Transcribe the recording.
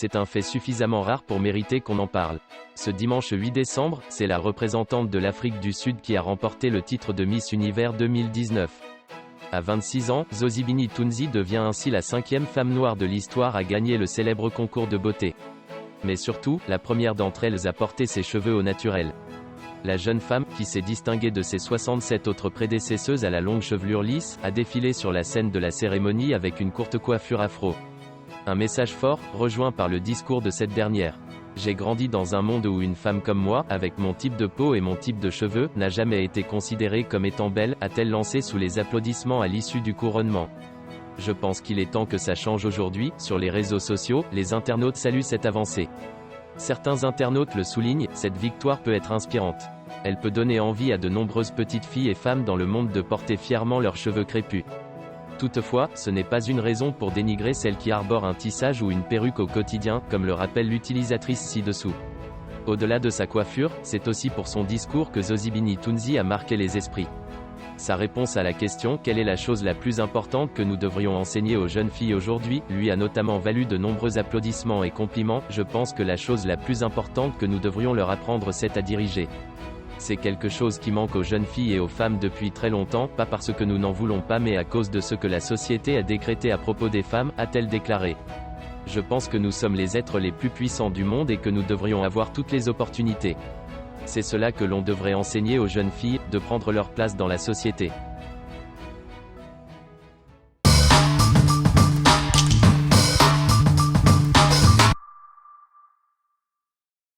c'est un fait suffisamment rare pour mériter qu'on en parle. Ce dimanche 8 décembre, c'est la représentante de l'Afrique du Sud qui a remporté le titre de Miss Univers 2019. À 26 ans, Zozibini Tunzi devient ainsi la 5e femme noire de l'histoire à gagner le célèbre concours de beauté. Mais surtout, la première d'entre elles a porté ses cheveux au naturel. La jeune femme, qui s'est distinguée de ses 67 autres prédécesseuses à la longue chevelure lisse, a défilé sur la scène de la cérémonie avec une courte coiffure afro. Un message fort, rejoint par le discours de cette dernière. J'ai grandi dans un monde où une femme comme moi, avec mon type de peau et mon type de cheveux, n'a jamais été considérée comme étant belle, a-t-elle lancé sous les applaudissements à l'issue du couronnement. Je pense qu'il est temps que ça change aujourd'hui. Sur les réseaux sociaux, les internautes saluent cette avancée. Certains internautes le soulignent, cette victoire peut être inspirante. Elle peut donner envie à de nombreuses petites filles et femmes dans le monde de porter fièrement leurs cheveux crépus. Toutefois, ce n'est pas une raison pour dénigrer celle qui arbore un tissage ou une perruque au quotidien, comme le rappelle l'utilisatrice ci-dessous. Au-delà de sa coiffure, c'est aussi pour son discours que Zozibini Tunzi a marqué les esprits. Sa réponse à la question « Quelle est la chose la plus importante que nous devrions enseigner aux jeunes filles aujourd'hui ?» lui a notamment valu de nombreux applaudissements et compliments. Je pense que la chose la plus importante que nous devrions leur apprendre, c'est à diriger. C'est quelque chose qui manque aux jeunes filles et aux femmes depuis très longtemps, pas parce que nous n'en voulons pas mais à cause de ce que la société a décrété à propos des femmes, a-t-elle déclaré. Je pense que nous sommes les êtres les plus puissants du monde et que nous devrions avoir toutes les opportunités. C'est cela que l'on devrait enseigner aux jeunes filles, de prendre leur place dans la société.